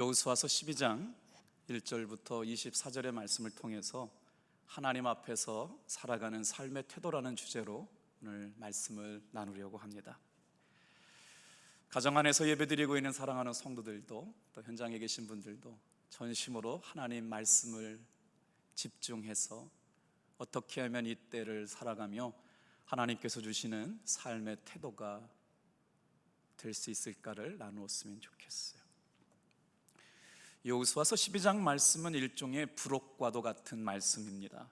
여호수아서 12장 1절부터 24절의 말씀을 통해서 하나님 앞에서 살아가는 삶의 태도라는 주제로 오늘 말씀을 나누려고 합니다. 가정 안에서 예배드리고 있는 사랑하는 성도들도, 또 현장에 계신 분들도 전심으로 하나님 말씀을 집중해서 어떻게 하면 이 때를 살아가며 하나님께서 주시는 삶의 태도가 될 수 있을까를 나누었으면 좋겠어요. 여호수아서 12장 말씀은 일종의 부록과도 같은 말씀입니다.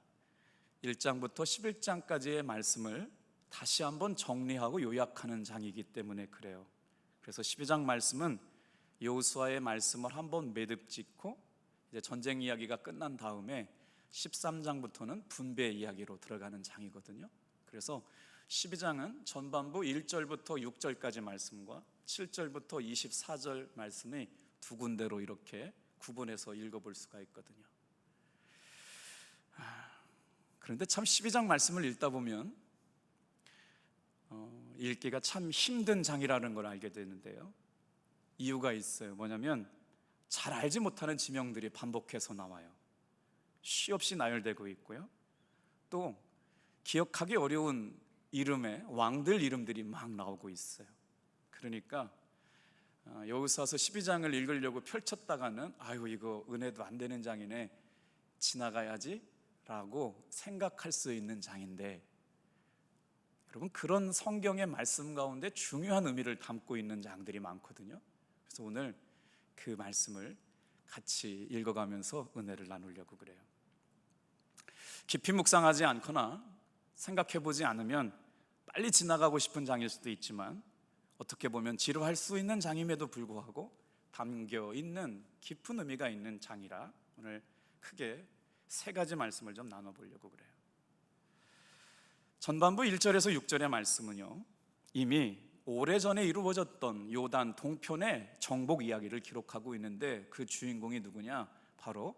1장부터 11장까지의 말씀을 다시 한번 정리하고 요약하는 장이기 때문에 그래요. 그래서 12장 말씀은 여호수아의 말씀을 한번 매듭 짓고 이제 전쟁 이야기가 끝난 다음에 13장부터는 분배 이야기로 들어가는 장이거든요. 그래서 12장은 전반부 1절부터 6절까지 말씀과 7절부터 24절 말씀이 두 군데로 이렇게 구분해서 읽어볼 수가 있거든요. 그런데 참 12장 말씀을 읽다 보면 읽기가 참 힘든 장이라는 걸 알게 되는데요. 이유가 있어요. 뭐냐면 잘 알지 못하는 지명들이 반복해서 나와요. 쉼 없이 나열되고 있고요. 또 기억하기 어려운 이름의 왕들 이름들이 막 나오고 있어요. 그러니까 여호수아서 12장을 읽으려고 펼쳤다가는 아유 이거 은혜도 안 되는 장이네, 지나가야지 라고 생각할 수 있는 장인데, 여러분 그런 성경의 말씀 가운데 중요한 의미를 담고 있는 장들이 많거든요. 그래서 오늘 그 말씀을 같이 읽어가면서 은혜를 나누려고 그래요. 깊이 묵상하지 않거나 생각해보지 않으면 빨리 지나가고 싶은 장일 수도 있지만, 어떻게 보면 지루할 수 있는 장임에도 불구하고 담겨있는 깊은 의미가 있는 장이라 오늘 크게 세 가지 말씀을 좀 나눠보려고 그래요. 전반부 1절에서 6절의 말씀은요, 이미 오래전에 이루어졌던 요단 동편의 정복 이야기를 기록하고 있는데 그 주인공이 누구냐? 바로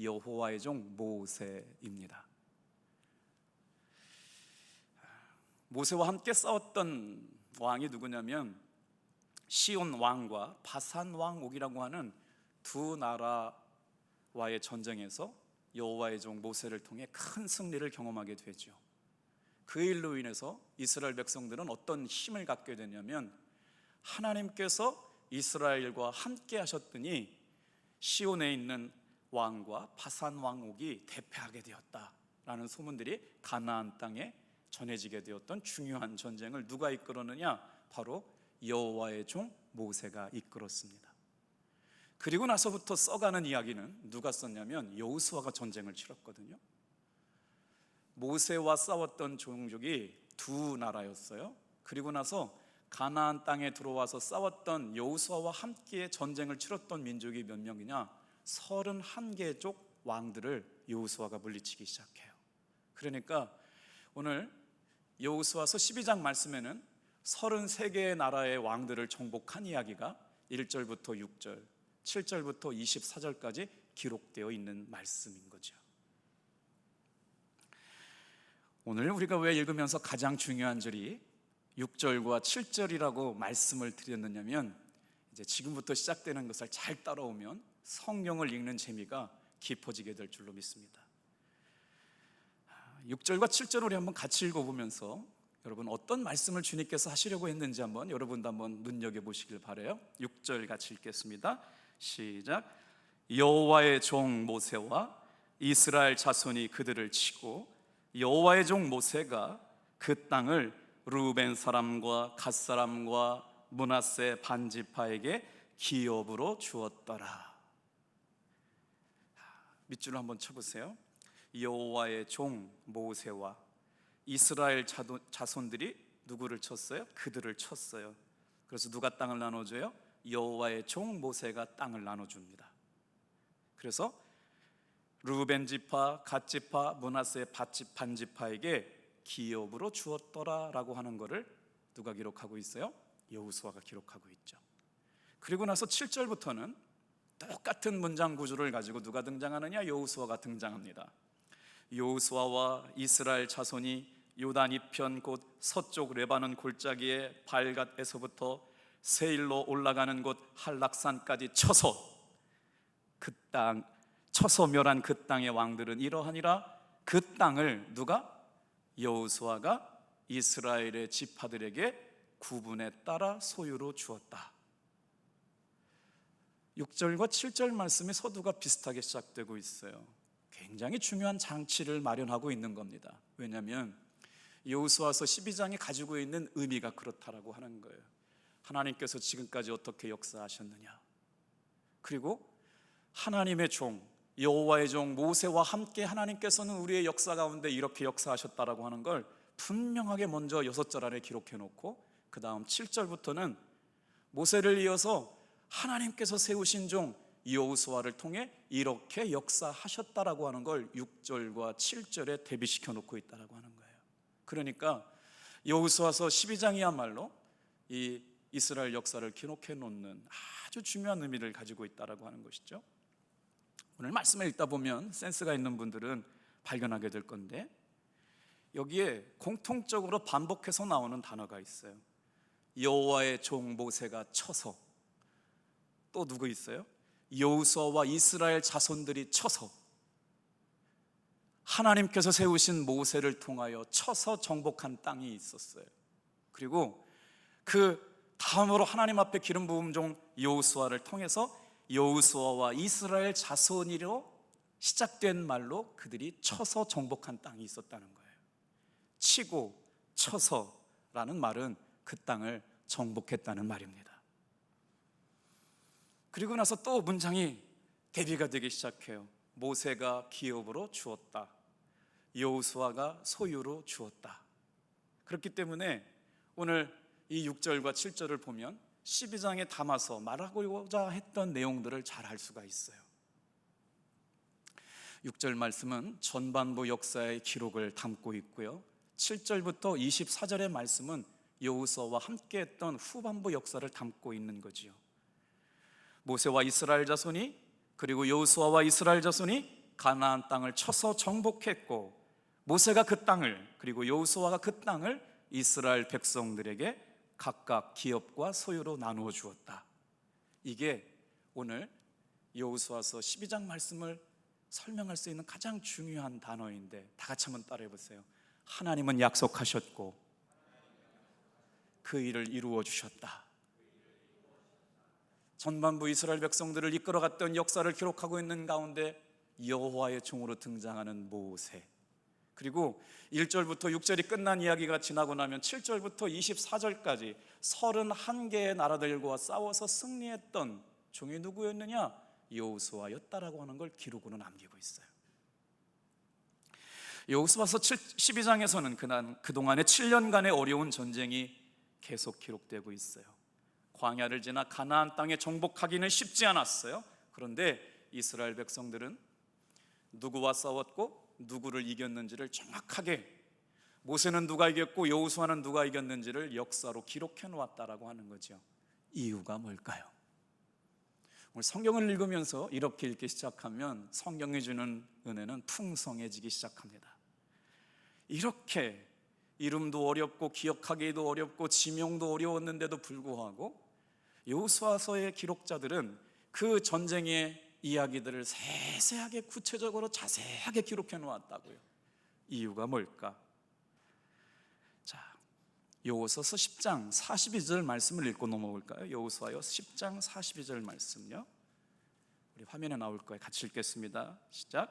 여호와의 종 모세입니다. 모세와 함께 싸웠던 왕이 누구냐면 시온 왕과 바산 왕 옥이라고 하는 두 나라와의 전쟁에서 여호와의 종 모세를 통해 큰 승리를 경험하게 되죠. 그 일로 인해서 이스라엘 백성들은 어떤 힘을 갖게 되냐면, 하나님께서 이스라엘과 함께 하셨더니 시온에 있는 왕과 바산 왕 옥이 대패하게 되었다라는 소문들이 가나안 땅에 전해지게 되었던 중요한 전쟁을 누가 이끌었느냐? 바로 여호와의 종 모세가 이끌었습니다. 그리고 나서부터 써가는 이야기는 누가 썼냐면 여호수아가 전쟁을 치렀거든요. 모세와 싸웠던 종족이 두 나라였어요. 그리고 나서 가나안 땅에 들어와서 싸웠던 여호수아와 함께 전쟁을 치렀던 민족이 몇 명이냐? 31개족 왕들을 여호수아가 물리치기 시작해요. 그러니까 오늘 여호수아서 12장 말씀에는 33개의 나라의 왕들을 정복한 이야기가 1절부터 6절, 7절부터 24절까지 기록되어 있는 말씀인 거죠. 오늘 우리가 왜 읽으면서 가장 중요한 절이 6절과 7절이라고 말씀을 드렸느냐면, 이제 지금부터 시작되는 것을 잘 따라오면 성경을 읽는 재미가 깊어지게 될 줄로 믿습니다. 6절과 7절 우리 한번 같이 읽어보면서 여러분 어떤 말씀을 주님께서 하시려고 했는지 여러분도 한번 눈여겨보시길 바라요. 6절 같이 읽겠습니다. 시작. 여호와의 종 모세와 이스라엘 자손이 그들을 치고 여호와의 종 모세가 그 땅을 르우벤 사람과 갓 사람과 므낫세 반지파에게 기업으로 주었더라. 밑줄을 한번 쳐보세요. 여호와의 종 모세와 이스라엘 자손들이 누구를 쳤어요? 그들을 쳤어요. 그래서 누가 땅을 나눠줘요? 여호와의 종 모세가 땅을 나눠줍니다. 그래서 르우벤 지파, 갓 지파, 므낫세 반지파에게 기업으로 주었더라라고 하는 것을 누가 기록하고 있어요? 여호수아가 기록하고 있죠. 그리고 나서 7절부터는 똑같은 문장 구조를 가지고 누가 등장하느냐? 여호수아가 등장합니다. 여호수아와 이스라엘 자손이 요단 이편 곧 서쪽 레바논 골짜기의 발갓에서부터 세일로 올라가는 곳 한락산까지 쳐서 그 땅, 쳐서 멸한 그 땅의 왕들은 이러하니라. 그 땅을 누가? 여호수아가 이스라엘의 지파들에게 구분에 따라 소유로 주었다. 6절과 7절 말씀의 서두가 비슷하게 시작되고 있어요. 굉장히 중요한 장치를 마련하고 있는 겁니다. 왜냐하면 여호수아서 12장이 가지고 있는 의미가 그렇다라고 하는 거예요. 하나님께서 지금까지 어떻게 역사하셨느냐, 그리고 하나님의 종 여호와의 종 모세와 함께 하나님께서는 우리의 역사 가운데 이렇게 역사하셨다라고 하는 걸 분명하게 먼저 6절 안에 기록해 놓고, 그 다음 7절부터는 모세를 이어서 하나님께서 세우신 종 여호수아를 통해 이렇게 역사하셨다라고 하는 걸 6절과 7절에 대비시켜 놓고 있다라고 하는 거예요. 그러니까 여호수아서 12장이야말로 이 이스라엘 역사를 기록해 놓는 아주 중요한 의미를 가지고 있다라고 하는 것이죠. 오늘 말씀을 읽다 보면 센스가 있는 분들은 발견하게 될 건데, 여기에 공통적으로 반복해서 나오는 단어가 있어요. 여호와의 종 모세가 쳐서, 또 누구 있어요? 여호수아와 이스라엘 자손들이 쳐서, 하나님께서 세우신 모세를 통하여 쳐서 정복한 땅이 있었어요. 그리고 그 다음으로 하나님 앞에 기름 부음 종 여호수아를 통해서 여호수아와 이스라엘 자손이로 시작된 말로 그들이 쳐서 정복한 땅이 있었다는 거예요. 치고 쳐서라는 말은 그 땅을 정복했다는 말입니다. 그리고 나서 또 문장이 대비가 되기 시작해요. 모세가 기업으로 주었다, 여호수아가 소유로 주었다. 그렇기 때문에 오늘 이 6절과 7절을 보면 12장에 담아서 말하고자 했던 내용들을 잘 알 수가 있어요. 6절 말씀은 전반부 역사의 기록을 담고 있고요, 7절부터 24절의 말씀은 여호수아와 함께 했던 후반부 역사를 담고 있는 거지요. 모세와 이스라엘 자손이, 그리고 여호수아와 이스라엘 자손이 가나안 땅을 쳐서 정복했고, 모세가 그 땅을, 그리고 여호수아가 그 땅을 이스라엘 백성들에게 각각 기업과 소유로 나누어 주었다. 이게 오늘 여호수아서 12장 말씀을 설명할 수 있는 가장 중요한 단어인데, 다 같이 한번 따라해 보세요. 하나님은 약속하셨고 그 일을 이루어 주셨다. 전반부 이스라엘 백성들을 이끌어갔던 역사를 기록하고 있는 가운데 여호와의 종으로 등장하는 모세, 그리고 1절부터 6절이 끝난 이야기가 지나고 나면 7절부터 24절까지 31개의 나라들과 싸워서 승리했던 종이 누구였느냐? 여호수아였다라고 하는 걸 기록으로 남기고 있어요. 여호수아서 12장에서는 그동안의 7년간의 어려운 전쟁이 계속 기록되고 있어요. 광야를 지나 가나안 땅에 정복하기는 쉽지 않았어요. 그런데 이스라엘 백성들은 누구와 싸웠고 누구를 이겼는지를 정확하게, 모세는 누가 이겼고 여호수아는 누가 이겼는지를 역사로 기록해 놓았다라고 하는 거죠. 이유가 뭘까요? 오늘 성경을 읽으면서 이렇게 읽기 시작하면 성경이 주는 은혜는 풍성해지기 시작합니다. 이렇게 이름도 어렵고 기억하기도 어렵고 지명도 어려웠는데도 불구하고 여호수아서의 기록자들은 그 전쟁의 이야기들을 세세하게 구체적으로 자세하게 기록해 놓았다고요. 이유가 뭘까? 자, 여호수아서 10장 42절 말씀을 읽고 넘어올까요? 여호수아서 10장 42절 말씀요, 우리 화면에 나올 거예요. 같이 읽겠습니다. 시작.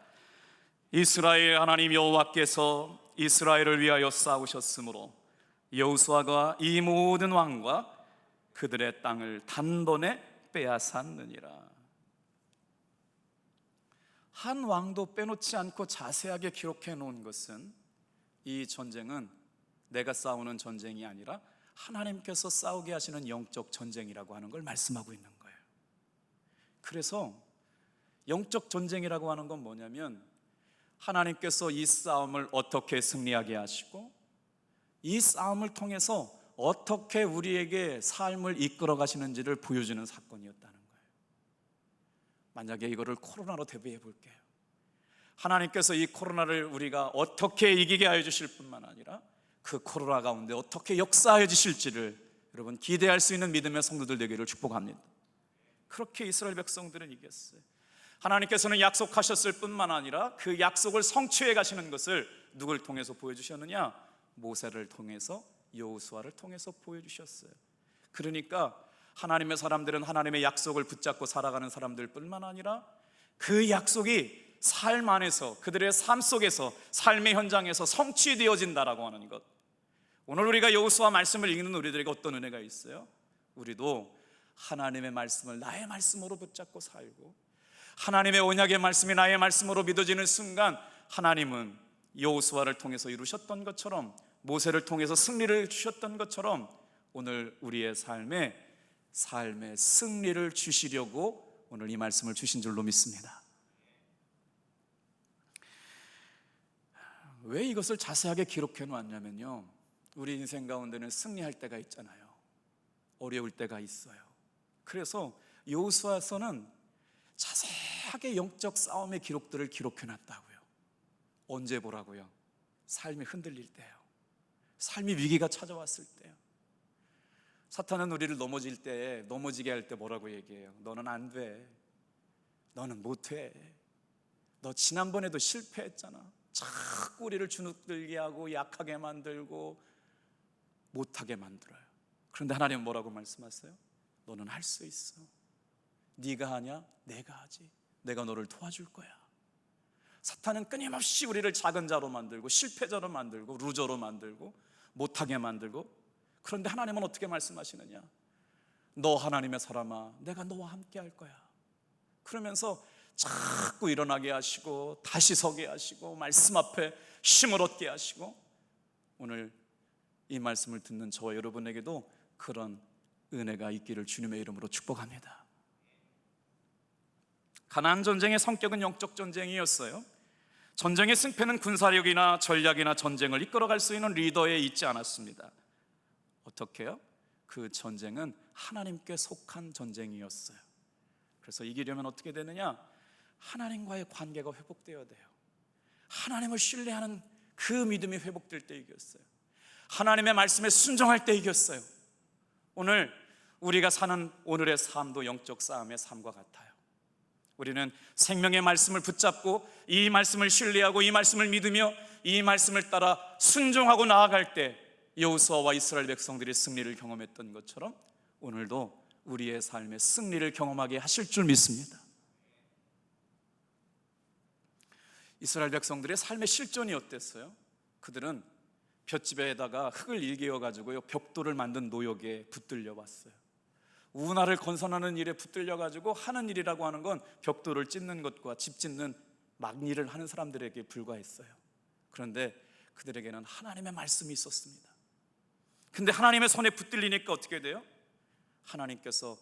이스라엘 하나님 여호와께서 이스라엘을 위하여 싸우셨으므로 여호수아가 이 모든 왕과 그들의 땅을 단번에 빼앗았느니라. 한 왕도 빼놓지 않고 자세하게 기록해 놓은 것은, 이 전쟁은 내가 싸우는 전쟁이 아니라 하나님께서 싸우게 하시는 영적 전쟁이라고 하는 걸 말씀하고 있는 거예요. 그래서 영적 전쟁이라고 하는 건 뭐냐면, 하나님께서 이 싸움을 어떻게 승리하게 하시고 이 싸움을 통해서 어떻게 우리에게 삶을 이끌어 가시는지를 보여주는 사건이었다는 거예요. 만약에 이거를 코로나로 대비해 볼게요. 하나님께서 이 코로나를 우리가 어떻게 이기게 하여 주실 뿐만 아니라 그 코로나 가운데 어떻게 역사해 주실지를 여러분 기대할 수 있는 믿음의 성도들 되기를 축복합니다. 그렇게 이스라엘 백성들은 이겼어요. 하나님께서는 약속하셨을 뿐만 아니라 그 약속을 성취해 가시는 것을 누굴 통해서 보여주셨느냐? 모세를 통해서, 여호수아를 통해서 보여주셨어요. 그러니까 하나님의 사람들은 하나님의 약속을 붙잡고 살아가는 사람들 뿐만 아니라 그 약속이 삶 안에서, 그들의 삶 속에서, 삶의 현장에서 성취되어진다라고 하는 것. 오늘 우리가 여호수아 말씀을 읽는 우리들에게 어떤 은혜가 있어요? 우리도 하나님의 말씀을 나의 말씀으로 붙잡고 살고, 하나님의 언약의 말씀이 나의 말씀으로 믿어지는 순간 하나님은 여호수아를 통해서 이루셨던 것처럼, 모세를 통해서 승리를 주셨던 것처럼 오늘 우리의 삶에 승리를 주시려고 오늘 이 말씀을 주신 줄로 믿습니다. 왜 이것을 자세하게 기록해 놓았냐면요, 우리 인생 가운데는 승리할 때가 있잖아요. 어려울 때가 있어요. 그래서 여호수아서는 자세하게 영적 싸움의 기록들을 기록해 놨다고요. 언제 보라고요? 삶이 흔들릴 때요. 삶이 위기가 찾아왔을 때요. 사탄은 우리를 넘어지게 할 때 뭐라고 얘기해요? 너는 안 돼. 너는 못해. 너 지난번에도 실패했잖아. 자꾸 우리를 주눅들게 하고 약하게 만들고 못하게 만들어요. 그런데 하나님은 뭐라고 말씀하세요? 너는 할 수 있어. 네가 하냐? 내가 하지. 내가 너를 도와줄 거야. 사탄은 끊임없이 우리를 작은 자로 만들고 실패자로 만들고 루저로 만들고 못하게 만들고, 그런데 하나님은 어떻게 말씀하시느냐? 너 하나님의 사람아, 내가 너와 함께 할 거야. 그러면서 자꾸 일어나게 하시고 다시 서게 하시고 말씀 앞에 힘을 얻게 하시고, 오늘 이 말씀을 듣는 저와 여러분에게도 그런 은혜가 있기를 주님의 이름으로 축복합니다. 가나안 전쟁의 성격은 영적 전쟁이었어요. 전쟁의 승패는 군사력이나 전략이나 전쟁을 이끌어갈 수 있는 리더에 있지 않았습니다. 어떻게요? 그 전쟁은 하나님께 속한 전쟁이었어요. 그래서 이기려면 어떻게 되느냐? 하나님과의 관계가 회복되어야 돼요. 하나님을 신뢰하는 그 믿음이 회복될 때 이겼어요. 하나님의 말씀에 순종할 때 이겼어요. 오늘 우리가 사는 오늘의 삶도 영적 싸움의 삶과 같아요. 우리는 생명의 말씀을 붙잡고 이 말씀을 신뢰하고 이 말씀을 믿으며 이 말씀을 따라 순종하고 나아갈 때 여호수아와 이스라엘 백성들이 승리를 경험했던 것처럼 오늘도 우리의 삶의 승리를 경험하게 하실 줄 믿습니다. 이스라엘 백성들의 삶의 실존이 어땠어요? 그들은 볏짚에다가 흙을 일개어 가지고요, 벽돌을 만든 노역에 붙들려 왔어요. 운하를 건선하는 일에 붙들려 가지고 하는 일이라고 하는 건 벽돌을 찢는 것과 집 짓는 막일을 하는 사람들에게 불과했어요. 그런데 그들에게는 하나님의 말씀이 있었습니다. 근데 하나님의 손에 붙들리니까 어떻게 돼요? 하나님께서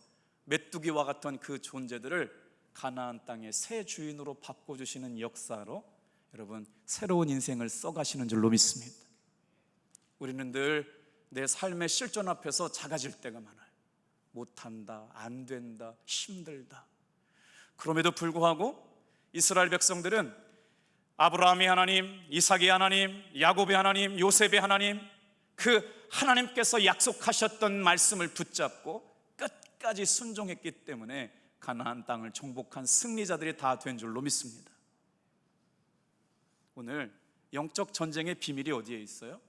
메뚜기와 같은 그 존재들을 가나안 땅의 새 주인으로 바꿔주시는 역사로 여러분 새로운 인생을 써가시는 줄로 믿습니다. 우리는 늘 내 삶의 실존 앞에서 작아질 때가 많아요. 못한다, 안 된다, 힘들다. 그럼에도 불구하고 이스라엘 백성들은 아브라함의 하나님, 이삭의 하나님, 야곱의 하나님, 요셉의 하나님, 그 하나님께서 약속하셨던 말씀을 붙잡고 끝까지 순종했기 때문에 가나안 땅을 정복한 승리자들이 다 된 줄로 믿습니다. 오늘 영적 전쟁의 비밀이 어디에 있어요?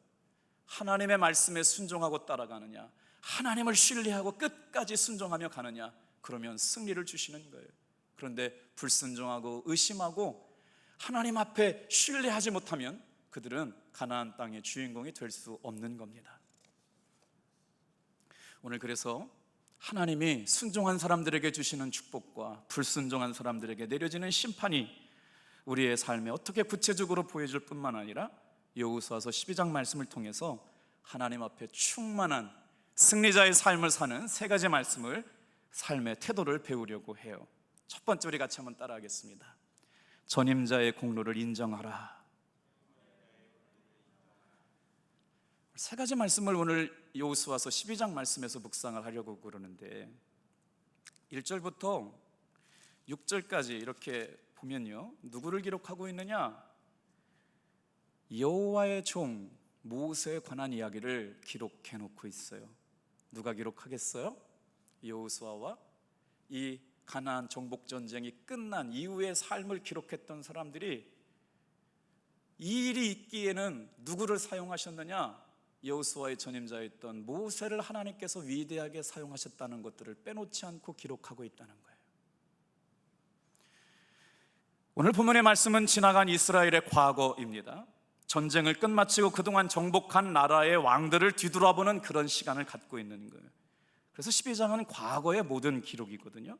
하나님의 말씀에 순종하고 따라가느냐, 하나님을 신뢰하고 끝까지 순종하며 가느냐, 그러면 승리를 주시는 거예요. 그런데 불순종하고 의심하고 하나님 앞에 신뢰하지 못하면 그들은 가나안 땅의 주인공이 될 수 없는 겁니다. 오늘 그래서 하나님이 순종한 사람들에게 주시는 축복과 불순종한 사람들에게 내려지는 심판이 우리의 삶에 어떻게 구체적으로 보여줄 뿐만 아니라 여호수아서 12장 말씀을 통해서 하나님 앞에 충만한 승리자의 삶을 사는 세 가지 말씀을, 삶의 태도를 배우려고 해요. 첫 번째, 우리 같이 한번 따라하겠습니다. 전임자의 공로를 인정하라. 세 가지 말씀을 오늘 여호수아서 12장 말씀에서 묵상을 하려고 그러는데 1절부터 6절까지 이렇게 보면요, 누구를 기록하고 있느냐? 여호와의 종 모세에 관한 이야기를 기록해 놓고 있어요. 누가 기록하겠어요? 여호수아와 이 가나안 정복 전쟁이 끝난 이후의 삶을 기록했던 사람들이 이 일이 있기에는 누구를 사용하셨느냐? 여호수아의 전임자였던 모세를 하나님께서 위대하게 사용하셨다는 것들을 빼놓지 않고 기록하고 있다는 거예요. 오늘 본문의 말씀은 지나간 이스라엘의 과거입니다. 전쟁을 끝마치고 그동안 정복한 나라의 왕들을 뒤돌아보는 그런 시간을 갖고 있는 거예요. 그래서 12장은 과거의 모든 기록이거든요.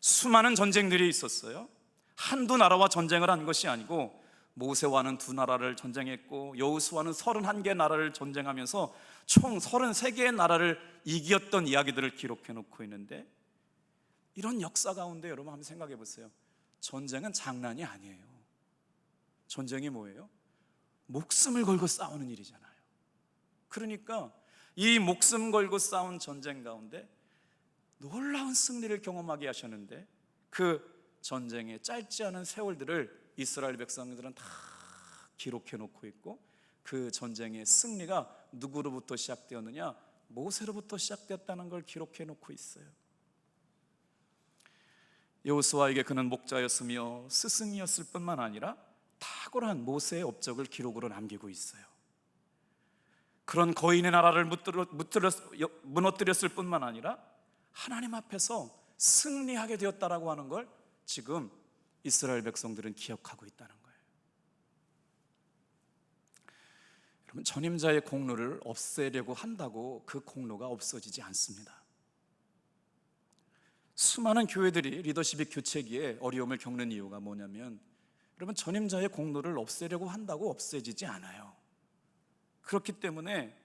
수많은 전쟁들이 있었어요. 한두 나라와 전쟁을 한 것이 아니고 모세와는 2나라를 전쟁했고 여호수아는 31개 나라를 전쟁하면서 총 33개의 나라를 이겼던 이야기들을 기록해 놓고 있는데, 이런 역사 가운데 여러분 한번 생각해 보세요. 전쟁은 장난이 아니에요. 전쟁이 뭐예요? 목숨을 걸고 싸우는 일이잖아요. 그러니까 이 목숨 걸고 싸운 전쟁 가운데 놀라운 승리를 경험하게 하셨는데, 그 전쟁의 짧지 않은 세월들을 이스라엘 백성들은 다 기록해 놓고 있고, 그 전쟁의 승리가 누구로부터 시작되었느냐? 모세로부터 시작됐다는 걸 기록해 놓고 있어요. 여호수아에게 그는 목자였으며 스승이었을 뿐만 아니라 탁월한 모세의 업적을 기록으로 남기고 있어요. 그런 거인의 나라를 무너뜨렸을 뿐만 아니라 하나님 앞에서 승리하게 되었다라고 하는 걸 지금 이스라엘 백성들은 기억하고 있다는 거예요. 여러분, 전임자의 공로를 없애려고 한다고 그 공로가 없어지지 않습니다. 수많은 교회들이 리더십이 교체기에 어려움을 겪는 이유가 뭐냐면, 여러분, 전임자의 공로를 없애려고 한다고 없애지지 않아요. 그렇기 때문에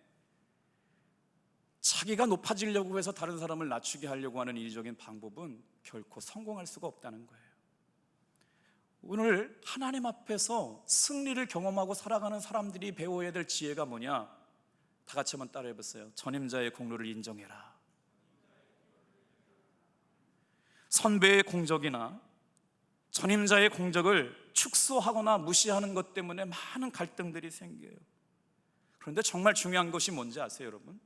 자기가 높아지려고 해서 다른 사람을 낮추게 하려고 하는 이기적인 방법은 결코 성공할 수가 없다는 거예요. 오늘 하나님 앞에서 승리를 경험하고 살아가는 사람들이 배워야 될 지혜가 뭐냐? 다 같이 한번 따라해 보세요. 전임자의 공로를 인정해라. 선배의 공적이나 전임자의 공적을 축소하거나 무시하는 것 때문에 많은 갈등들이 생겨요. 그런데 정말 중요한 것이 뭔지 아세요, 여러분?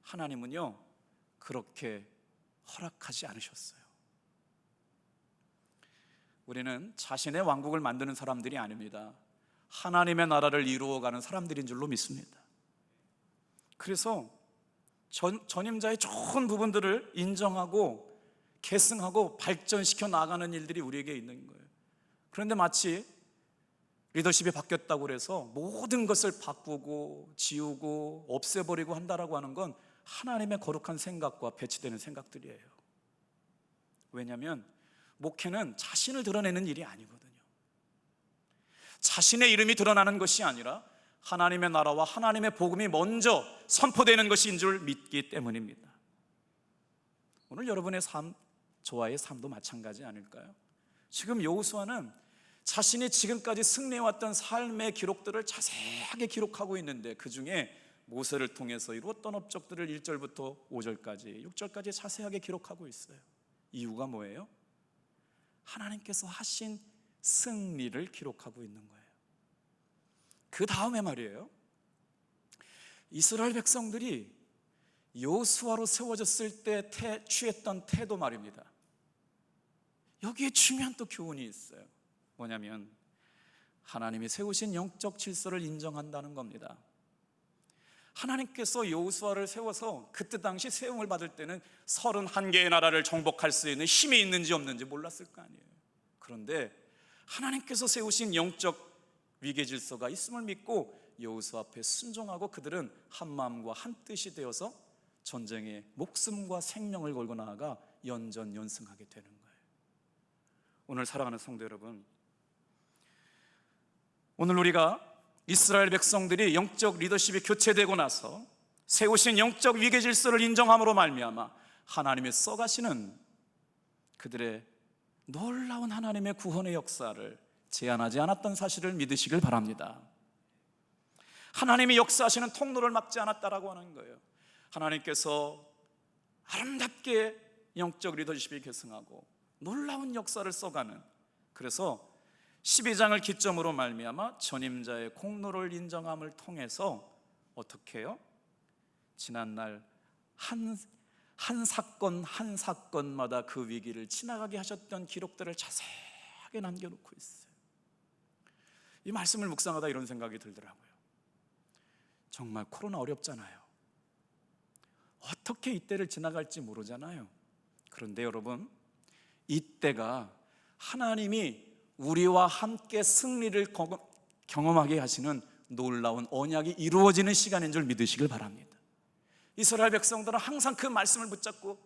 하나님은요, 그렇게 허락하지 않으셨어요. 우리는 자신의 왕국을 만드는 사람들이 아닙니다. 하나님의 나라를 이루어가는 사람들인 줄로 믿습니다. 그래서 전임자의 좋은 부분들을 인정하고 계승하고 발전시켜 나가는 일들이 우리에게 있는 거예요. 그런데 마치 리더십이 바뀌었다고 해서 모든 것을 바꾸고 지우고 없애버리고 한다라고 하는 건 하나님의 거룩한 생각과 배치되는 생각들이에요. 왜냐하면 목회는 자신을 드러내는 일이 아니거든요. 자신의 이름이 드러나는 것이 아니라 하나님의 나라와 하나님의 복음이 먼저 선포되는 것인 줄 믿기 때문입니다. 오늘 여러분의 삶, 저와의 삶도 마찬가지 아닐까요? 지금 여호수아는 자신이 지금까지 승리해왔던 삶의 기록들을 자세하게 기록하고 있는데, 그 중에 모세를 통해서 이루었던 업적들을 1절부터 5절까지 6절까지 자세하게 기록하고 있어요. 이유가 뭐예요? 하나님께서 하신 승리를 기록하고 있는 거예요. 그 다음에 말이에요, 이스라엘 백성들이 여호수아로 세워졌을 때 취했던 태도 말입니다. 여기에 중요한 또 교훈이 있어요. 뭐냐면 하나님이 세우신 영적 질서를 인정한다는 겁니다. 하나님께서 여호수아를 세워서 그때 당시 세움을 받을 때는 31개의 나라를 정복할 수 있는 힘이 있는지 없는지 몰랐을 거 아니에요. 그런데 하나님께서 세우신 영적 위계 질서가 있음을 믿고 여호수아 앞에 순종하고 그들은 한 마음과 한 뜻이 되어서 전쟁에 목숨과 생명을 걸고 나아가 연전연승하게 되는 거예요. 오늘 사랑하는 성도 여러분, 오늘 우리가 이스라엘 백성들이 영적 리더십이 교체되고 나서 세우신 영적 위계 질서를 인정함으로 말미암아 하나님이 써가시는 그들의 놀라운 하나님의 구원의 역사를 제한하지 않았던 사실을 믿으시길 바랍니다. 하나님이 역사하시는 통로를 막지 않았다라고 하는 거예요. 하나님께서 아름답게 영적 리더십이 계승하고 놀라운 역사를 써가는, 그래서 12장을 기점으로 말미암아 전임자의 공로를 인정함을 통해서 어떻게 해요? 지난날 한 사건 한 사건마다 그 위기를 지나가게 하셨던 기록들을 자세하게 남겨놓고 있어요. 이 말씀을 묵상하다 이런 생각이 들더라고요. 정말 코로나 어렵잖아요. 어떻게 이때를 지나갈지 모르잖아요. 그런데 여러분, 이때가 하나님이 우리와 함께 승리를 경험하게 하시는 놀라운 언약이 이루어지는 시간인 줄 믿으시길 바랍니다. 이스라엘 백성들은 항상 그 말씀을 붙잡고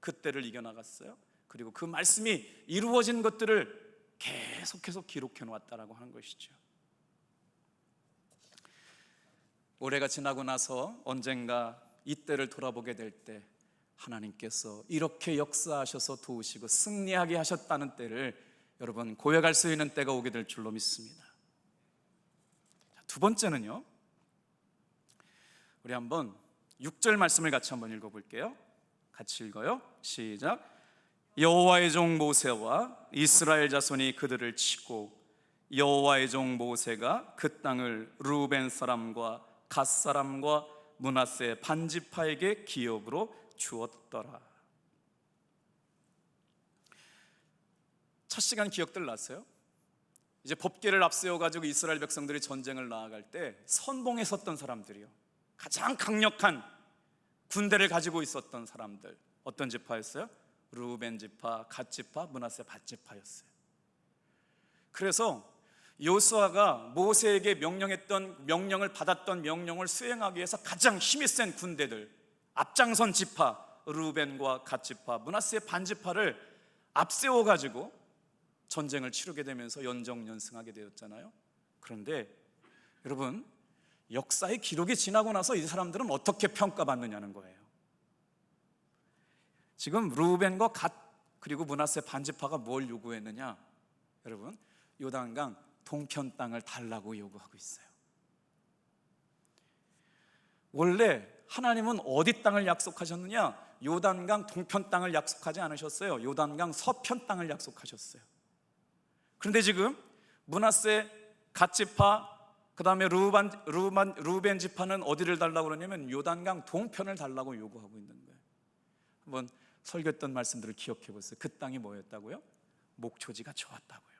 그때를 이겨나갔어요. 그리고 그 말씀이 이루어진 것들을 계속해서 기록해 놓았다라고 하는 것이죠. 올해가 지나고 나서 언젠가 이때를 돌아보게 될 때 하나님께서 이렇게 역사하셔서 도우시고 승리하게 하셨다는 때를 여러분 고백할 수 있는 때가 오게 될 줄로 믿습니다. 두 번째는요, 우리 한번 6절 말씀을 같이 한번 읽어볼게요. 같이 읽어요. 시작. 여호와의 종 모세와 이스라엘 자손이 그들을 치고 여호와의 종 모세가 그 땅을 르우벤 사람과 갓 사람과 므낫세 반지파에게 기업으로 주었더라. 첫 시간 기억들 났어요? 이제 법궤를 앞세워가지고 이스라엘 백성들이 전쟁을 나아갈 때 선봉에 섰던 사람들이요, 가장 강력한 군대를 가지고 있었던 사람들, 어떤 지파였어요? 르우벤 지파, 갓 지파, 므낫세 밭 지파였어요. 그래서 여호수아가 모세에게 명령을 받았던 명령을 수행하기 위해서 가장 힘이 센 군대들, 앞장선 지파 르우벤과 갓 지파, 므낫세 반 지파를 앞세워 가지고 전쟁을 치르게 되면서 연정연승하게 되었잖아요. 그런데 여러분, 역사의 기록이 지나고 나서 이 사람들은 어떻게 평가받느냐는 거예요. 지금 르우벤과 갓 그리고 므낫세 반 지파가 뭘 요구했느냐? 여러분, 요단강 동편 땅을 달라고 요구하고 있어요. 원래 하나님은 어디 땅을 약속하셨느냐? 요단강 동편 땅을 약속하지 않으셨어요. 요단강 서편 땅을 약속하셨어요. 그런데 지금 므낫세 갓 지파, 그 다음에 르우벤 지파는 어디를 달라고 그러냐면 요단강 동편을 달라고 요구하고 있는 거예요. 한번 설교했던 말씀들을 기억해 보세요. 그 땅이 뭐였다고요? 목초지가 좋았다고요.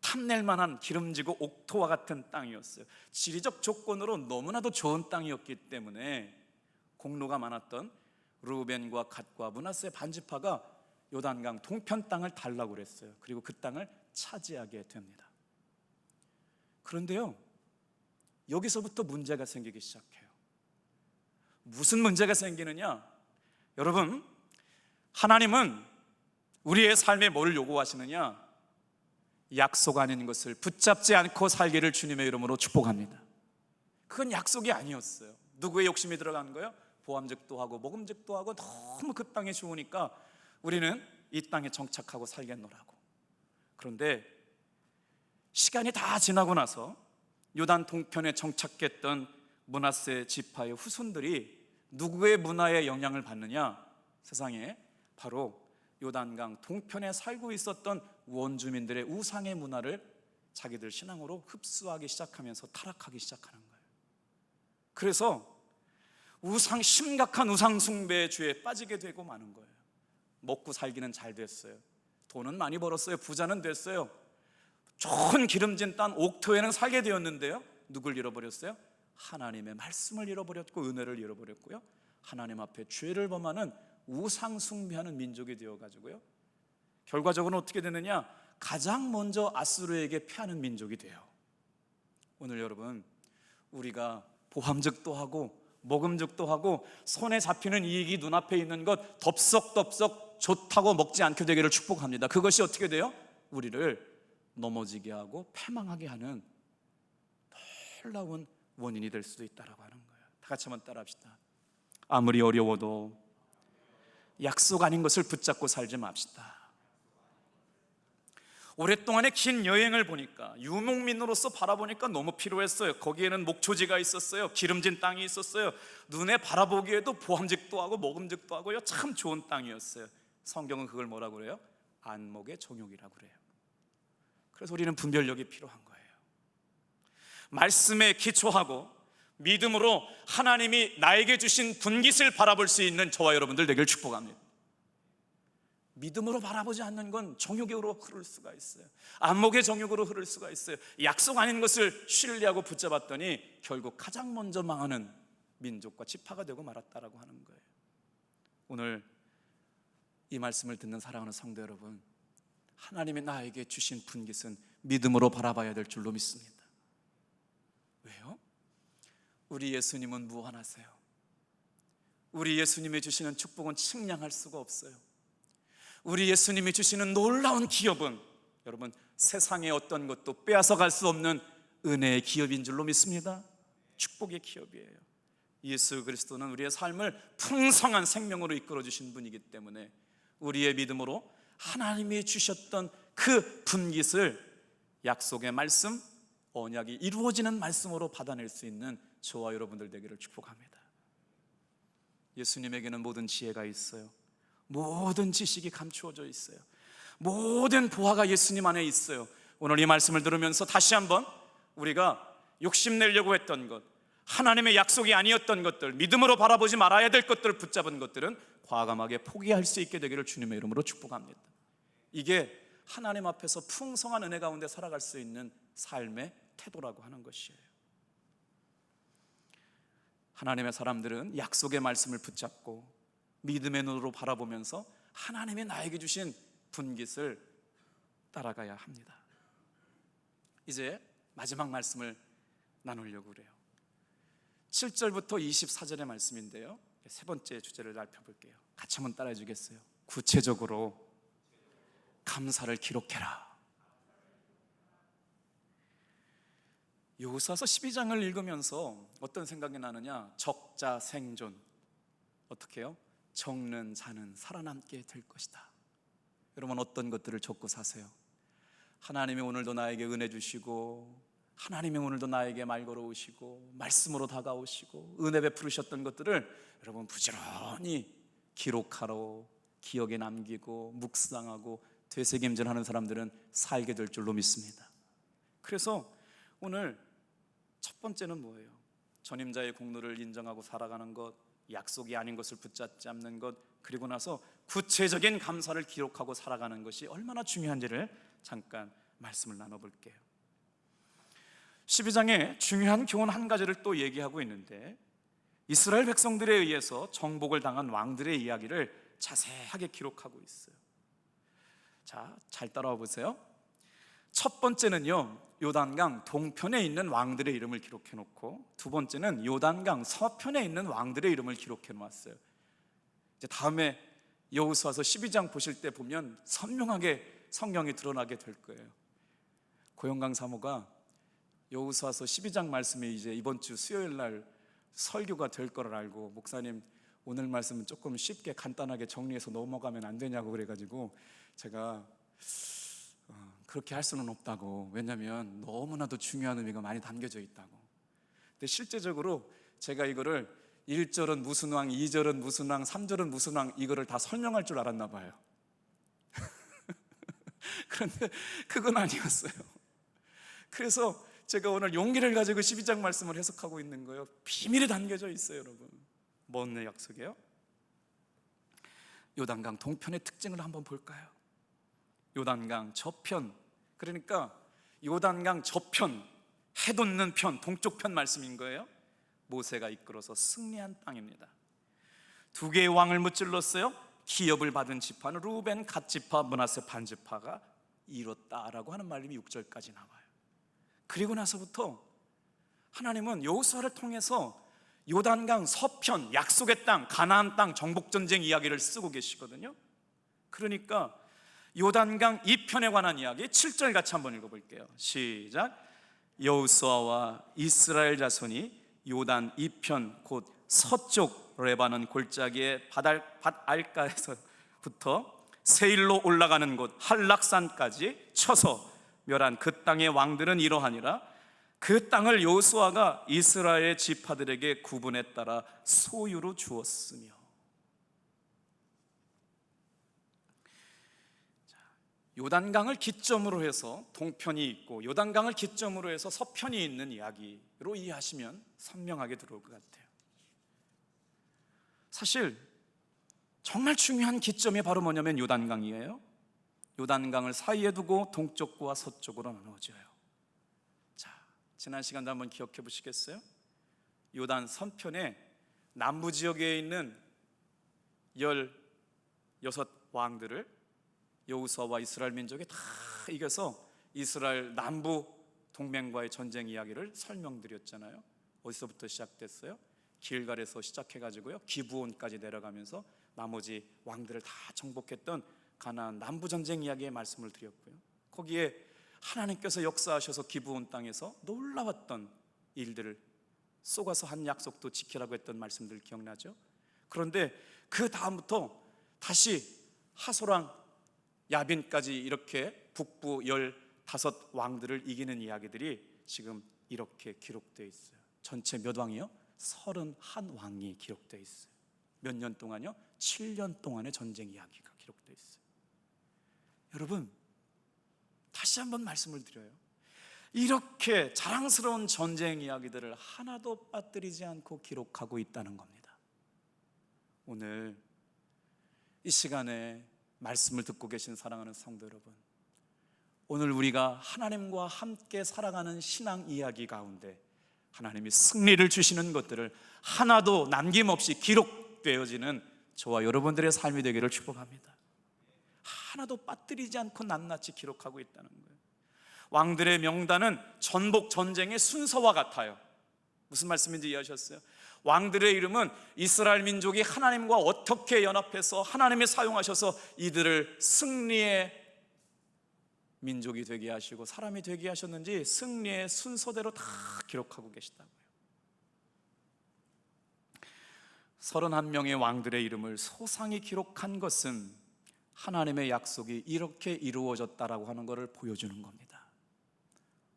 탐낼 만한 기름지고 옥토와 같은 땅이었어요. 지리적 조건으로 너무나도 좋은 땅이었기 때문에 공로가 많았던 르우벤과 갓과 므낫세 반지파가 요단강 동편 땅을 달라고 그랬어요. 그리고 그 땅을 차지하게 됩니다. 그런데요, 여기서부터 문제가 생기기 시작해요. 무슨 문제가 생기느냐? 여러분, 하나님은 우리의 삶에 뭘 요구하시느냐? 약속 아닌 것을 붙잡지 않고 살기를 주님의 이름으로 축복합니다. 그건 약속이 아니었어요. 누구의 욕심이 들어간 거예요? 보암직도 하고 먹음직도 하고 너무 그 땅이 좋으니까 우리는 이 땅에 정착하고 살겠노라고. 그런데 시간이 다 지나고 나서 요단 동편에 정착했던 므낫세 지파의 후손들이 누구의 문화에 영향을 받느냐? 세상에 바로 요단강 동편에 살고 있었던 원주민들의 우상의 문화를 자기들 신앙으로 흡수하기 시작하면서 타락하기 시작하는 거예요. 그래서 심각한 우상 숭배의 죄에 빠지게 되고 마는 거예요. 먹고 살기는 잘 됐어요. 돈은 많이 벌었어요. 부자는 됐어요. 좋은 기름진 땅 옥토에는 살게 되었는데요, 누굴 잃어버렸어요? 하나님의 말씀을 잃어버렸고 은혜를 잃어버렸고요, 하나님 앞에 죄를 범하는 우상 숭배하는 민족이 되어가지고요, 결과적으로는 어떻게 되느냐? 가장 먼저 아수르에게 패하는 민족이 돼요. 오늘 여러분, 우리가 보함직도 하고 먹음직도 하고 손에 잡히는 이익이 눈앞에 있는 것 덥석덥석 좋다고 먹지 않게 되기를 축복합니다. 그것이 어떻게 돼요? 우리를 넘어지게 하고 패망하게 하는 놀라운 원인이 될 수도 있다라고 하는 거예요. 다 같이 한번 따라합시다. 아무리 어려워도 약속 아닌 것을 붙잡고 살지 맙시다. 오랫동안의 긴 여행을 보니까, 유목민으로서 바라보니까 너무 피로했어요. 거기에는 목초지가 있었어요. 기름진 땅이 있었어요. 눈에 바라보기에도 보암직도 하고 먹음직도 하고요, 참 좋은 땅이었어요. 성경은 그걸 뭐라고 그래요? 안목의 정욕이라고 그래요. 그래서 우리는 분별력이 필요한 거예요. 말씀에 기초하고 믿음으로 하나님이 나에게 주신 분깃을 바라볼 수 있는 저와 여러분들 되길 축복합니다. 믿음으로 바라보지 않는 건 정욕으로 흐를 수가 있어요. 안목의 정욕으로 흐를 수가 있어요. 약속 아닌 것을 신뢰하고 붙잡았더니 결국 가장 먼저 망하는 민족과 지파가 되고 말았다라고 하는 거예요. 오늘 이 말씀을 듣는 사랑하는 성도 여러분, 하나님이 나에게 주신 분깃은 믿음으로 바라봐야 될 줄로 믿습니다. 왜요? 우리 예수님은 무한하세요. 우리 예수님이 주시는 축복은 측량할 수가 없어요. 우리 예수님이 주시는 놀라운 기업은 여러분 세상의 어떤 것도 빼앗아갈 수 없는 은혜의 기업인 줄로 믿습니다. 축복의 기업이에요. 예수 그리스도는 우리의 삶을 풍성한 생명으로 이끌어 주신 분이기 때문에 우리의 믿음으로 하나님이 주셨던 그 분깃을 약속의 말씀, 언약이 이루어지는 말씀으로 받아낼 수 있는 저와 여러분들 되기를 축복합니다. 예수님에게는 모든 지혜가 있어요. 모든 지식이 감추어져 있어요. 모든 보화가 예수님 안에 있어요. 오늘 이 말씀을 들으면서 다시 한번 우리가 욕심내려고 했던 것, 하나님의 약속이 아니었던 것들, 믿음으로 바라보지 말아야 될 것들을 붙잡은 것들은 과감하게 포기할 수 있게 되기를 주님의 이름으로 축복합니다. 이게 하나님 앞에서 풍성한 은혜 가운데 살아갈 수 있는 삶의 태도라고 하는 것이에요. 하나님의 사람들은 약속의 말씀을 붙잡고 믿음의 눈으로 바라보면서 하나님이 나에게 주신 분깃을 따라가야 합니다. 이제 마지막 말씀을 나누려고 그래요. 7절부터 24절의 말씀인데요, 세 번째 주제를 살펴볼게요. 같이 한번 따라해 주겠어요? 구체적으로 감사를 기록해라. 여호수아서 12장을 읽으면서 어떤 생각이 나느냐, 적자 생존, 어떻게 해요? 적는 자는 살아남게 될 것이다. 여러분 어떤 것들을 적고 사세요? 하나님이 오늘도 나에게 은혜 주시고, 하나님이 오늘도 나에게 말 걸어오시고, 말씀으로 다가오시고, 은혜 베푸르셨던 것들을 여러분 부지런히 기록하러, 기억에 남기고 묵상하고 되새김질하는 사람들은 살게 될 줄로 믿습니다. 그래서 오늘 첫 번째는 뭐예요? 전임자의 공로를 인정하고 살아가는 것, 약속이 아닌 것을 붙잡지 않는 것, 그리고 나서 구체적인 감사를 기록하고 살아가는 것이 얼마나 중요한지를 잠깐 말씀을 나눠볼게요. 12장에 중요한 교훈 한 가지를 또 얘기하고 있는데, 이스라엘 백성들에 의해서 정복을 당한 왕들의 이야기를 자세하게 기록하고 있어요. 자, 잘 따라와 보세요. 첫 번째는요, 요단강 동편에 있는 왕들의 이름을 기록해 놓고, 두 번째는 요단강 서편에 있는 왕들의 이름을 기록해 놓았어요. 이제 다음에 여호수아서 12장 보실 때 보면 선명하게 성경이 드러나게 될 거예요. 고영강 사모가 여호수아서 12장 말씀이 이제 이번 주 수요일 날 설교가 될 거를 알고, 목사님 오늘 말씀은 조금 쉽게 간단하게 정리해서 넘어가면 안 되냐고 그래가지고 제가 그렇게 할 수는 없다고, 왜냐하면 너무나도 중요한 의미가 많이 담겨져 있다고. 근데 실제적으로 제가 이거를 1절은 무슨 왕, 2절은 무슨 왕, 3절은 무슨 왕, 이거를 다 설명할 줄 알았나 봐요. 그런데 그건 아니었어요. 그래서 제가 오늘 용기를 가지고 12장 말씀을 해석하고 있는 거예요. 비밀이 담겨져 있어요, 여러분. 뭔 약속이에요? 요단강 동편의 특징을 한번 볼까요? 요단강 저편, 그러니까 요단강 저편, 해돋는 편, 동쪽 편 말씀인 거예요. 모세가 이끌어서 승리한 땅입니다. 두 개의 왕을 무찔렀어요. 기업을 받은 지파는 루벤, 갓 지파, 므낫세 반 지파가 이뤘다라고 하는 말씀이 6절까지 나와요. 그리고 나서부터 하나님은 여호수아를 통해서 요단강 서편, 약속의 땅, 가나안 땅 정복전쟁 이야기를 쓰고 계시거든요. 그러니까 요단강 이편에 관한 이야기 7절 같이 한번 읽어볼게요. 시작. 여호수아와 이스라엘 자손이 요단 이편 곧 서쪽 레바논 골짜기의 밧알가에서부터 세일로 올라가는 곳 한락산까지 쳐서 멸한 그 땅의 왕들은 이러하니라. 그 땅을 여호수아가 이스라엘 지파들에게 구분에 따라 소유로 주었으며. 요단강을 기점으로 해서 동편이 있고 요단강을 기점으로 해서 서편이 있는 이야기로 이해하시면 선명하게 들어올 것 같아요. 사실 정말 중요한 기점이 바로 뭐냐면 요단강이에요. 요단강을 사이에 두고 동쪽과 서쪽으로 나누어져요. 자, 지난 시간도 한번 기억해 보시겠어요? 요단 서편에 남부 지역에 있는 16 왕들을 여호수아와 이스라엘 민족이 다 이겨서 이스라엘 남부 동맹과의 전쟁 이야기를 설명드렸잖아요. 어디서부터 시작됐어요? 길갈에서 시작해가지고요 기브온까지 내려가면서 나머지 왕들을 다 정복했던 가나안 남부 전쟁 이야기의 말씀을 드렸고요, 거기에 하나님께서 역사하셔서 기브온 땅에서 놀라웠던 일들을 쏘가서 한 약속도 지키라고 했던 말씀들 기억나죠? 그런데 그 다음부터 다시 하소랑 야빈까지 이렇게 북부 15 왕들을 이기는 이야기들이 지금 이렇게 기록되어 있어요. 전체 몇 왕이요? 31왕이 기록되어 있어요. 몇 년 동안요? 7년 동안의 전쟁 이야기가 기록되어 있어요. 여러분, 다시 한번 말씀을 드려요. 이렇게 자랑스러운 전쟁 이야기들을 하나도 빠뜨리지 않고 기록하고 있다는 겁니다. 오늘 이 시간에 말씀을 듣고 계신 사랑하는 성도 여러분, 오늘 우리가 하나님과 함께 살아가는 신앙 이야기 가운데 하나님이 승리를 주시는 것들을 하나도 남김없이 기록되어지는 저와 여러분들의 삶이 되기를 축복합니다. 하나도 빠뜨리지 않고 낱낱이 기록하고 있다는 거예요. 왕들의 명단은 전복 전쟁의 순서와 같아요. 무슨 말씀인지 이해하셨어요? 왕들의 이름은 이스라엘 민족이 하나님과 어떻게 연합해서 하나님이 사용하셔서 이들을 승리의 민족이 되게 하시고 사람이 되게 하셨는지 승리의 순서대로 다 기록하고 계시다고요. 31명의 왕들의 이름을 소상히 기록한 것은 하나님의 약속이 이렇게 이루어졌다라고 하는 것을 보여주는 겁니다.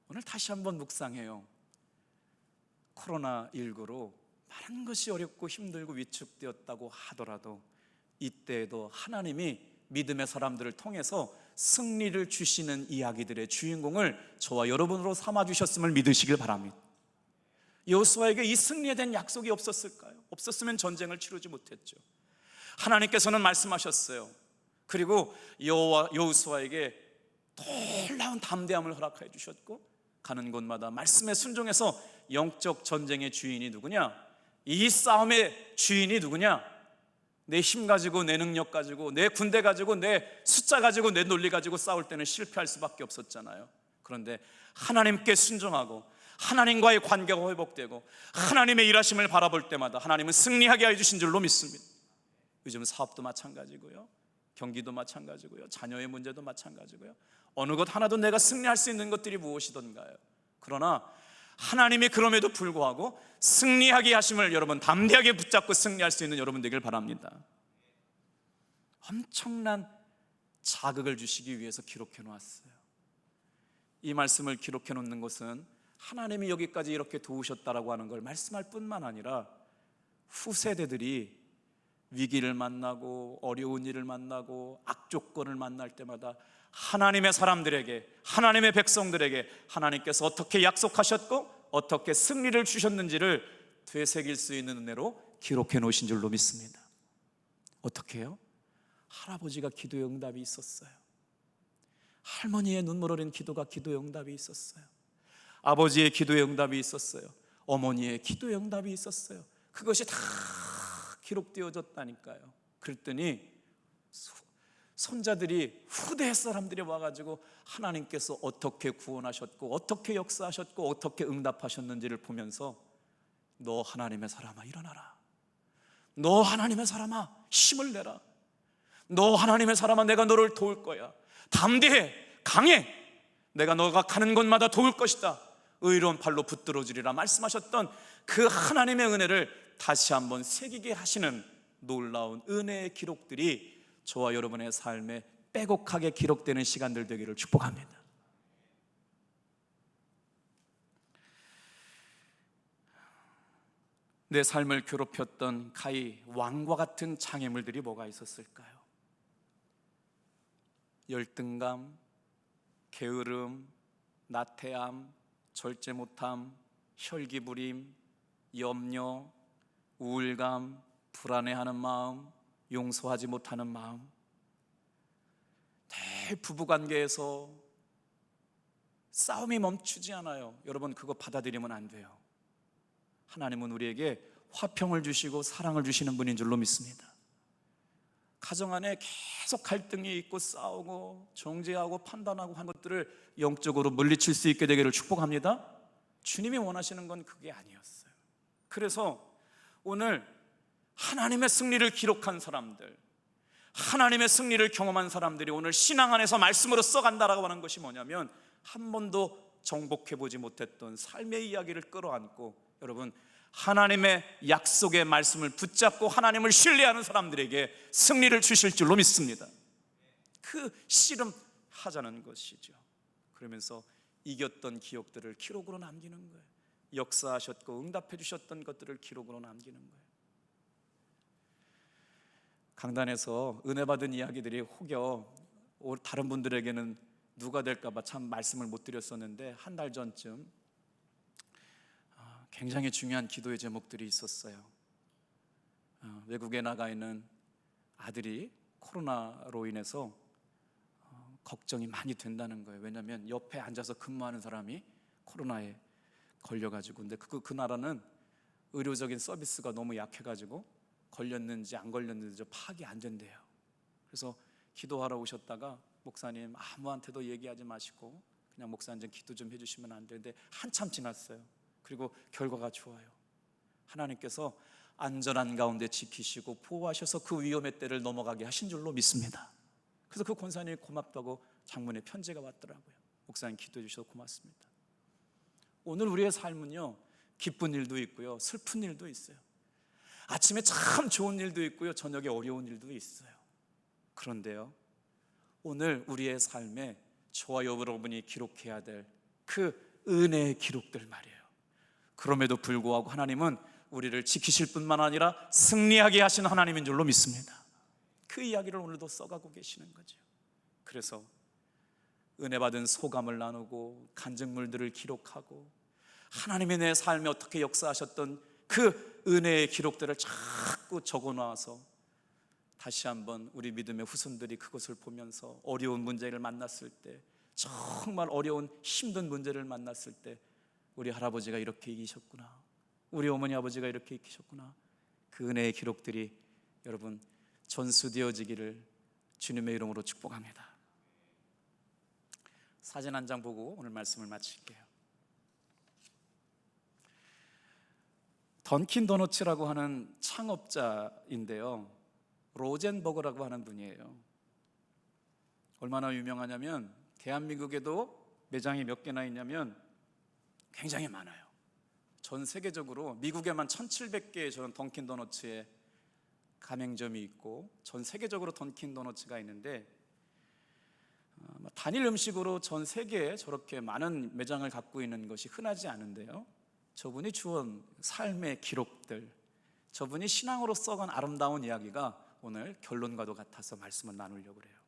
오늘 다시 한번 묵상해요. 코로나19로 많은 것이 어렵고 힘들고 위축되었다고 하더라도 이때에도 하나님이 믿음의 사람들을 통해서 승리를 주시는 이야기들의 주인공을 저와 여러분으로 삼아주셨음을 믿으시길 바랍니다. 여호수아에게 이 승리에 대한 약속이 없었을까요? 없었으면 전쟁을 치르지 못했죠. 하나님께서는 말씀하셨어요. 그리고 여호수아에게 놀라운 담대함을 허락해 주셨고 가는 곳마다 말씀에 순종해서 영적 전쟁의 주인이 누구냐? 이 싸움의 주인이 누구냐? 내 힘 가지고 내 능력 가지고 내 군대 가지고 내 숫자 가지고 내 논리 가지고 싸울 때는 실패할 수밖에 없었잖아요. 그런데 하나님께 순종하고 하나님과의 관계가 회복되고 하나님의 일하심을 바라볼 때마다 하나님은 승리하게 해주신 줄로 믿습니다. 요즘 사업도 마찬가지고요, 경기도 마찬가지고요, 자녀의 문제도 마찬가지고요, 어느 것 하나도 내가 승리할 수 있는 것들이 무엇이던가요? 그러나 하나님이 그럼에도 불구하고 승리하게 하심을 여러분 담대하게 붙잡고 승리할 수 있는 여러분 되길 바랍니다. 엄청난 자극을 주시기 위해서 기록해 놓았어요. 이 말씀을 기록해 놓는 것은 하나님이 여기까지 이렇게 도우셨다라고 하는 걸 말씀할 뿐만 아니라 후세대들이 위기를 만나고 어려운 일을 만나고 악조건을 만날 때마다 하나님의 사람들에게, 하나님의 백성들에게 하나님께서 어떻게 약속하셨고 어떻게 승리를 주셨는지를 되새길 수 있는 은혜로 기록해 놓으신 줄로 믿습니다. 어떻게 해요? 할아버지가 기도의 응답이 있었어요. 할머니의 눈물 어린 기도가 기도의 응답이 있었어요. 아버지의 기도의 응답이 있었어요. 어머니의 기도의 응답이 있었어요. 그것이 다 기록되어졌다니까요. 그랬더니 손자들이 후대 사람들이 와가지고 하나님께서 어떻게 구원하셨고 어떻게 역사하셨고 어떻게 응답하셨는지를 보면서 너 하나님의 사람아 일어나라, 너 하나님의 사람아 힘을 내라, 너 하나님의 사람아 내가 너를 도울 거야, 담대해 강해, 내가 너가 가는 곳마다 도울 것이다, 의로운 팔로 붙들어주리라 말씀하셨던 그 하나님의 은혜를 다시 한번 새기게 하시는 놀라운 은혜의 기록들이 저와 여러분의 삶에 빼곡하게 기록되는 시간들 되기를 축복합니다. 내 삶을 괴롭혔던 가히 왕과 같은 장애물들이 뭐가 있었을까요? 열등감, 게으름, 나태함, 절제 못함, 혈기부림, 염려, 우울감, 불안해하는 마음, 용서하지 못하는 마음. 부부관계에서 싸움이 멈추지 않아요. 여러분, 그거 받아들이면 안 돼요. 하나님은 우리에게 화평을 주시고 사랑을 주시는 분인 줄로 믿습니다. 가정 안에 계속 갈등이 있고 싸우고 정죄하고 판단하고 한 것들을 영적으로 물리칠 수 있게 되기를 축복합니다. 주님이 원하시는 건 그게 아니었어요. 그래서 오늘 하나님의 승리를 기록한 사람들, 하나님의 승리를 경험한 사람들이 오늘 신앙 안에서 말씀으로 써간다라고 하는 것이 뭐냐면, 한 번도 정복해보지 못했던 삶의 이야기를 끌어안고, 여러분, 하나님의 약속의 말씀을 붙잡고 하나님을 신뢰하는 사람들에게 승리를 주실 줄로 믿습니다. 그 씨름하자는 것이죠. 그러면서 이겼던 기억들을 기록으로 남기는 거예요. 역사하셨고 응답해 주셨던 것들을 기록으로 남기는 거예요. 강단에서 은혜 받은 이야기들이 혹여 다른 분들에게는 누가 될까 봐 참 말씀을 못 드렸었는데, 한 달 전쯤 굉장히 중요한 기도의 제목들이 있었어요. 외국에 나가 있는 아들이 코로나로 인해서 걱정이 많이 된다는 거예요. 왜냐하면 옆에 앉아서 근무하는 사람이 코로나에 걸려가지고, 근데 그 나라는 의료적인 서비스가 너무 약해가지고 걸렸는지 안 걸렸는지 파악이 안 된대요. 그래서 기도하러 오셨다가, 목사님 아무한테도 얘기하지 마시고 그냥 목사님 기도 좀 해주시면 안 되는데, 한참 지났어요. 그리고 결과가 좋아요. 하나님께서 안전한 가운데 지키시고 보호하셔서 그 위험의 때를 넘어가게 하신 줄로 믿습니다. 그래서 그 권사님이 고맙다고 장문에 편지가 왔더라고요. 목사님 기도해 주셔서 고맙습니다. 오늘 우리의 삶은요, 기쁜 일도 있고요, 슬픈 일도 있어요. 아침에 참 좋은 일도 있고요, 저녁에 어려운 일도 있어요. 그런데요, 오늘 우리의 삶에 저와 여러분이 기록해야 될 그 은혜의 기록들 말이에요. 그럼에도 불구하고 하나님은 우리를 지키실 뿐만 아니라 승리하게 하신 하나님인 줄로 믿습니다. 그 이야기를 오늘도 써가고 계시는 거죠. 그래서 은혜 받은 소감을 나누고 간증물들을 기록하고 하나님이 내 삶에 어떻게 역사하셨던 그 은혜의 기록들을 자꾸 적어놔서 다시 한번 우리 믿음의 후손들이 그것을 보면서 어려운 문제를 만났을 때, 정말 어려운 힘든 문제를 만났을 때, 우리 할아버지가 이렇게 이기셨구나, 우리 어머니 아버지가 이렇게 이기셨구나, 그 은혜의 기록들이 여러분 전수되어지기를 주님의 이름으로 축복합니다. 사진 한 장 보고 오늘 말씀을 마칠게요. 던킨 도너츠라고 하는 창업자인데요, 로젠버그라고 하는 분이에요. 얼마나 유명하냐면 대한민국에도 매장이 몇 개나 있냐면 굉장히 많아요. 전 세계적으로 미국에만 1700개의 저는 던킨 도너츠의 가맹점이 있고, 전 세계적으로 던킨 도너츠가 있는데, 단일 음식으로 전 세계에 저렇게 많은 매장을 갖고 있는 것이 흔하지 않은데요, 저분이 주온 삶의 기록들, 저분이 신앙으로 써간 아름다운 이야기가 오늘 결론과도 같아서 말씀을 나누려고 해요.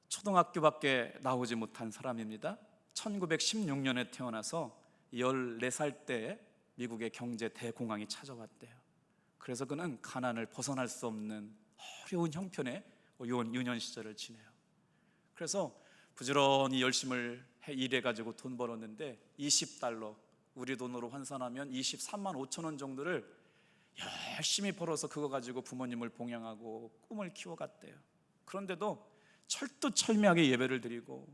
초등학교밖에 나오지 못한 사람입니다. 1916년에 태어나서 14살 때 미국의 경제 대공황이 찾아왔대요. 그래서 그는 가난을 벗어날 수 없는 어려운 형편의 유년 시절을 지내요. 그래서 부지런히 열심히 일해가지고 돈 벌었는데 20달러, 우리 돈으로 환산하면 23만 5천 원 정도를 열심히 벌어서 그거 가지고 부모님을 봉양하고 꿈을 키워갔대요. 그런데도 철두철미하게 예배를 드리고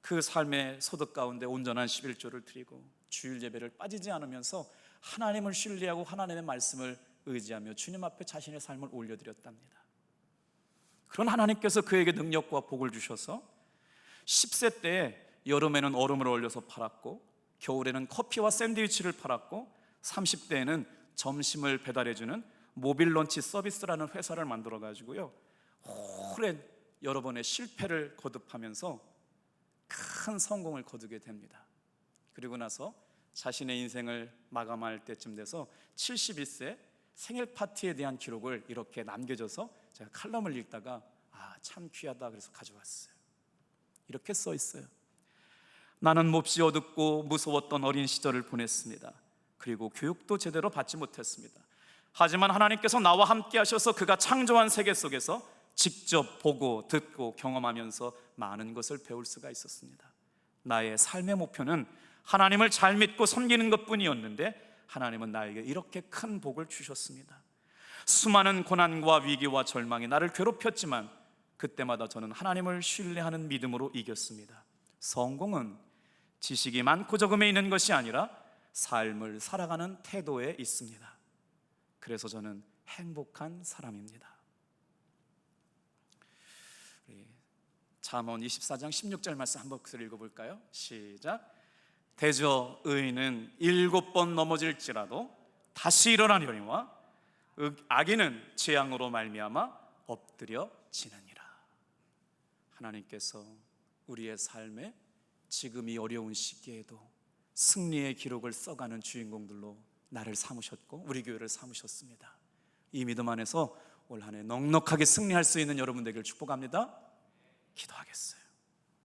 그 삶의 소득 가운데 온전한 11조를 드리고 주일 예배를 빠지지 않으면서 하나님을 신뢰하고 하나님의 말씀을 의지하며 주님 앞에 자신의 삶을 올려드렸답니다. 그런 하나님께서 그에게 능력과 복을 주셔서 10세 때 여름에는 얼음을 얼려서 팔았고 겨울에는 커피와 샌드위치를 팔았고 30대에는 점심을 배달해주는 모빌런치 서비스라는 회사를 만들어 가지고요, 오랜 여러 번의 실패를 거듭하면서 큰 성공을 거두게 됩니다. 그리고 나서 자신의 인생을 마감할 때쯤 돼서 71세 생일 파티에 대한 기록을 이렇게 남겨줘서 제가 칼럼을 읽다가 참 귀하다 그래서 가져왔어요. 이렇게 써 있어요. 나는 몹시 어둡고 무서웠던 어린 시절을 보냈습니다. 그리고 교육도 제대로 받지 못했습니다. 하지만 하나님께서 나와 함께 하셔서 그가 창조한 세계 속에서 직접 보고 듣고 경험하면서 많은 것을 배울 수가 있었습니다. 나의 삶의 목표는 하나님을 잘 믿고 섬기는 것뿐이었는데 하나님은 나에게 이렇게 큰 복을 주셨습니다. 수많은 고난과 위기와 절망이 나를 괴롭혔지만 그때마다 저는 하나님을 신뢰하는 믿음으로 이겼습니다. 성공은 지식이 많고 적음에 있는 것이 아니라 삶을 살아가는 태도에 있습니다. 그래서 저는 행복한 사람입니다. 잠언 24장 16절 말씀 한번 읽어볼까요? 시작. 대저 의인은 7번 넘어질지라도 다시 일어나려니와 악인은 재앙으로 말미암아 엎드려지느니라. 하나님께서 우리의 삶에 지금 이 어려운 시기에도 승리의 기록을 써가는 주인공들로 나를 삼으셨고 우리 교회를 삼으셨습니다. 이 믿음 안에서 올 한 해 넉넉하게 승리할 수 있는 여러분 되기를 축복합니다. 기도하겠어요.